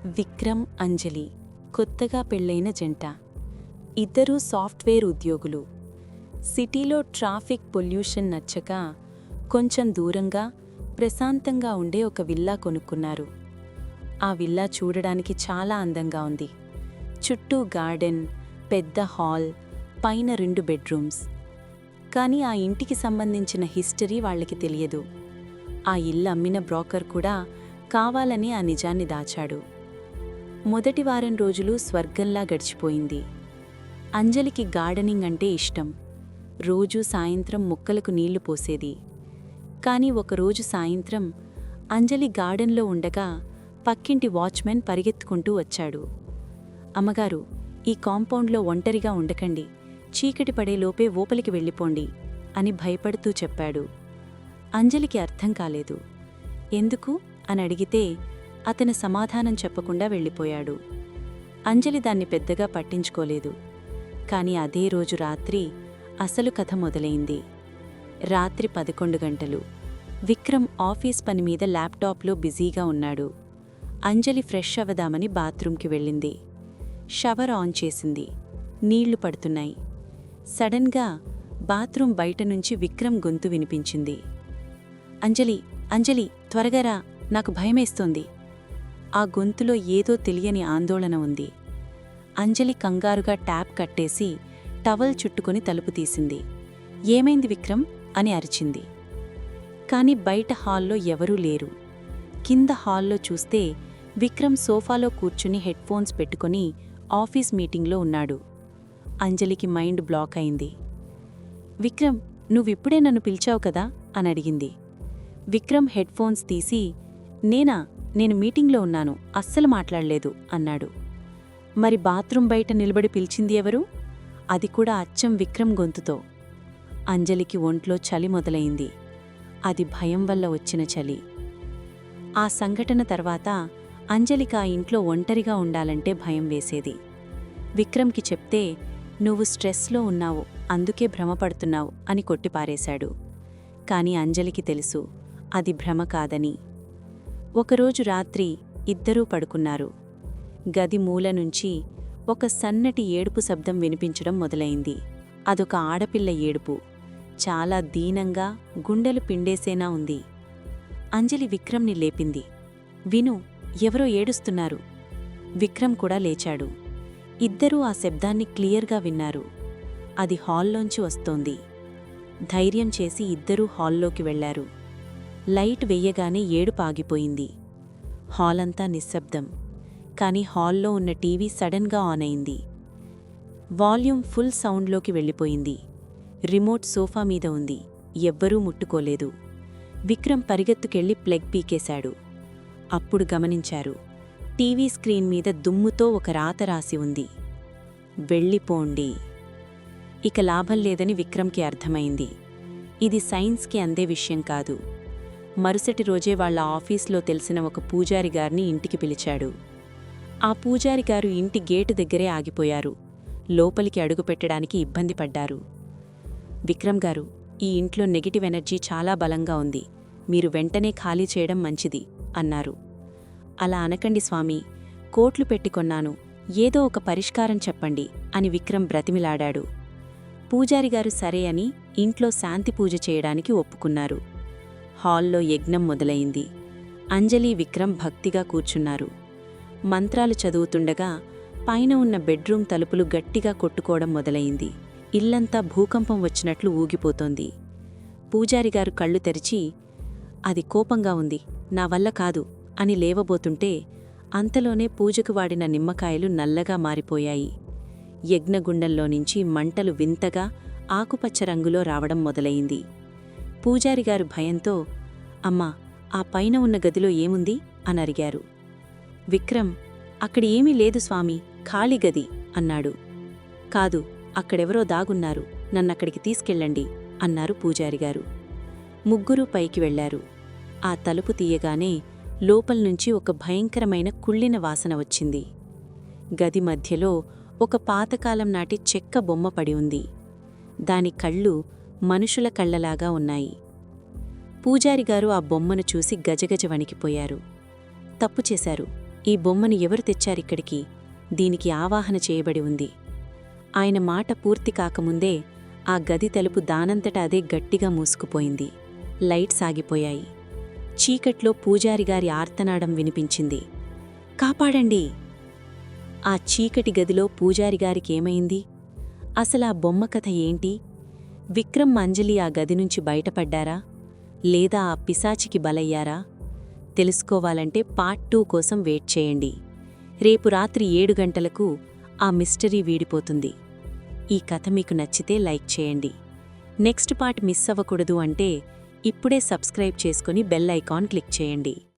విక్రమ్, అంజలి కొత్తగా పెళ్లైన జంట. ఇద్దరూ సాఫ్ట్వేర్ ఉద్యోగులు. సిటీలో ట్రాఫిక్ పొల్యూషన్ నచ్చక కొంచెం దూరంగా ప్రశాంతంగా ఉండే ఒక విల్లా కొనుక్కున్నారు. ఆ విల్లా చూడడానికి చాలా అందంగా ఉంది. చుట్టూ గార్డెన్, పెద్ద హాల్, పైన 2 బెడ్రూమ్స్. కానీ ఆ ఇంటికి సంబంధించిన హిస్టరీ వాళ్ళకి తెలియదు. ఆ ఇల్లు అమ్మిన బ్రోకర్ కూడా కావాలని ఆ నిజాన్ని దాచాడు. మొదటి వారం రోజులు స్వర్గంలా గడిచిపోయింది. అంజలికి గార్డెనింగ్ అంటే ఇష్టం. రోజూ సాయంత్రం మొక్కలకు నీళ్లు పోసేది. కానీ ఒకరోజు సాయంత్రం అంజలి గార్డెన్లో ఉండగా పక్కింటి వాచ్మెన్ పరిగెత్తుకుంటూ వచ్చాడు. అమ్మగారు, ఈ కాంపౌండ్లో ఒంటరిగా ఉండకండి, చీకటి పడేలోపే ఓపలికి వెళ్ళిపోండి అని భయపడుతూ చెప్పాడు. అంజలికి అర్థం కాలేదు. ఎందుకు అని అడిగితే అతను సమాధానం చెప్పకుండా వెళ్ళిపోయాడు. అంజలి దాన్ని పెద్దగా పట్టించుకోలేదు. కాని అదే రోజు రాత్రి అసలు కథ మొదలైంది. రాత్రి 11 గంటలు. విక్రమ్ ఆఫీస్ పని మీద ల్యాప్టాప్లో బిజీగా ఉన్నాడు. అంజలి ఫ్రెష్ అవదామని బాత్రూంకి వెళ్ళింది. షవర్ ఆన్ చేసింది. నీళ్లు పడుతున్నాయి. సడన్గా బాత్రూం బయట నుంచి విక్రమ్ గొంతు వినిపించింది. అంజలి, అంజలి, త్వరగా రా, నాకు భయమేస్తోంది. ఆ గొంతులో ఏదో తెలియని ఆందోళన ఉంది. అంజలి కంగారుగా ట్యాప్ కట్టేసి టవల్ చుట్టుకొని తలుపు తీసింది. ఏమైంది విక్రమ్ అని అరిచింది. కాని బయట హాల్లో ఎవరూ లేరు. కింద హాల్లో చూస్తే విక్రమ్ సోఫాలో కూర్చుని హెడ్ఫోన్స్ పెట్టుకొని ఆఫీస్ మీటింగ్లో ఉన్నాడు. అంజలికి మైండ్ బ్లాక్ అయింది. విక్రమ్, నువ్విప్పుడే నన్ను పిలిచావు కదా అని అడిగింది. విక్రమ్ హెడ్ఫోన్స్ తీసి, నేను మీటింగ్లో ఉన్నాను, అస్సలు మాట్లాడలేదు అన్నాడు. మరి బాత్రూం బయట నిలబడి పిలిచింది ఎవరు? అది కూడా అచ్చం విక్రమ్ గొంతుతో. అంజలికి ఒంట్లో చలి మొదలైంది. అది భయం వల్ల వచ్చిన చలి. ఆ సంఘటన తర్వాత అంజలికి ఆ ఇంట్లో ఒంటరిగా ఉండాలంటే భయం వేసేది. విక్రమ్కి చెప్తే, నువ్వు స్ట్రెస్లో ఉన్నావు, అందుకే భ్రమపడుతున్నావు అని కొట్టిపారేశాడు. కాని అంజలికి తెలుసు, అది భ్రమ కాదని. ఒకరోజు రాత్రి ఇద్దరూ పడుకున్నారు. గది మూల నుంచి ఒక సన్నటి ఏడుపు శబ్దం వినిపించడం మొదలైంది. అదొక ఆడపిల్ల ఏడుపు. చాలా దీనంగా, గుండెలు పిండేసేనా ఉంది. అంజలి విక్రమ్ని లేపింది. విను, ఎవరో ఏడుస్తున్నారు. విక్రమ్ కూడా లేచాడు. ఇద్దరూ ఆ శబ్దాన్ని క్లియర్గా విన్నారు. అది హాల్లోంచి వస్తోంది. ధైర్యం చేసి ఇద్దరూ హాల్లోకి వెళ్లారు. లైట్ వెయ్యగానే ఏడుపు ఆగిపోయింది. హాలంతా నిశ్శబ్దం. కాని హాల్లో ఉన్న టీవీ సడన్గా ఆన్ అయింది. వాల్యూమ్ ఫుల్ సౌండ్లోకి వెళ్ళిపోయింది. రిమోట్ సోఫా మీద ఉంది. ఎవ్వరూ ముట్టుకోలేదు. విక్రమ్ పరిగెత్తుకెళ్లి ప్లగ్ పీకేశాడు. అప్పుడు గమనించారు, టీవీ స్క్రీన్ మీద దుమ్ముతో ఒక రాత రాసి ఉంది. వెళ్ళిపోండి. ఇక లాభం లేదని విక్రమ్కి అర్థమైంది. ఇది సైన్స్కి అందే విషయం కాదు. మరుసటి రోజే వాళ్ల ఆఫీస్లో తెలిసిన ఒక పూజారిగారిని ఇంటికి పిలిచాడు. ఆ పూజారిగారు ఇంటి గేటు దగ్గరే ఆగిపోయారు. లోపలికి అడుగుపెట్టడానికి ఇబ్బంది పడ్డారు. విక్రమ్ గారు, ఈ ఇంట్లో నెగిటివ్ ఎనర్జీ చాలా బలంగా ఉంది. మీరు వెంటనే ఖాళీ చేయడం మంచిది అన్నారు. అలా అనకండి స్వామీ, కోట్లు పెట్టి కొన్నాను, ఏదో ఒక పరిష్కారం చెప్పండి అని విక్రమ్ బ్రతిమిలాడాడు. పూజారిగారు సరే అని ఇంట్లో శాంతి పూజ చేయడానికి ఒప్పుకున్నారు. హాల్లో యజ్ఞం మొదలైంది. అంజలి, విక్రమ్ భక్తిగా కూర్చున్నారు. మంత్రాలు చదువుతుండగా పైన ఉన్న బెడ్రూమ్ తలుపులు గట్టిగా కొట్టుకోవడం మొదలైంది. ఇల్లంతా భూకంపం వచ్చినట్లు ఊగిపోతోంది. పూజారిగారు కళ్ళు తెరిచి, అది కోపంగా ఉంది, నా వల్ల కాదు అని లేవబోతుంటే అంతలోనే పూజకు వాడిన నిమ్మకాయలు నల్లగా మారిపోయాయి. యజ్ఞగుండంలోనుంచి మంటలు వింతగా ఆకుపచ్చ రంగులో రావడం మొదలైంది. పూజారిగారు భయంతో, అమ్మా, ఆ పైన ఉన్న గదిలో ఏముంది అని అడిగారు. విక్రమ్, అక్కడ ఏమీ లేదు స్వామీ, ఖాళీ గది అన్నాడు. కాదు, అక్కడెవరో దాగున్నారు, నన్నక్కడికి తీసుకెళ్ళండి అన్నారు పూజారిగారు. ముగ్గురూ పైకి వెళ్లారు. ఆ తలుపు తీయగానే లోపల్నుంచి ఒక భయంకరమైన కుళ్ళిన వాసన వచ్చింది. గది మధ్యలో ఒక పాతకాలం నాటి చెక్క బొమ్మ పడి ఉంది. దాని కళ్ళు మనుషుల కళ్లలాగా ఉన్నాయి. పూజారిగారు ఆ బొమ్మను చూసి గజగజ వణికిపోయారు. తప్పు చేశారు, ఈ బొమ్మను ఎవరు తెచ్చారిక్కడికి? దీనికి ఆవాహన చేయబడి ఉంది. ఆయన మాట పూర్తి కాకముందే ఆ గది తలుపు దానంతట అదే గట్టిగా మూసుకుపోయింది. లైట్స్ ఆగిపోయాయి. చీకట్లో పూజారిగారి ఆర్తనాదం వినిపించింది. కాపాడండి! ఆ చీకటి గదిలో పూజారిగారికేమైంది? అసలా బొమ్మ కథ ఏంటి? విక్రమ్, అంజలి ఆ గది నుంచి బయటపడ్డారా? లేదా ఆ పిశాచికి బలయ్యారా? తెలుసుకోవాలంటే పార్ట్ 2 కోసం వెయిట్ చేయండి. రేపు రాత్రి 7 గంటలకు ఆ మిస్టరీ వీడిపోతుంది. ఈ కథ మీకు నచ్చితే లైక్ చేయండి. నెక్స్ట్ పార్ట్ మిస్ అవ్వకూడదు అంటే ఇప్పుడే సబ్స్క్రైబ్ చేసుకుని బెల్ ఐకాన్ క్లిక్ చేయండి.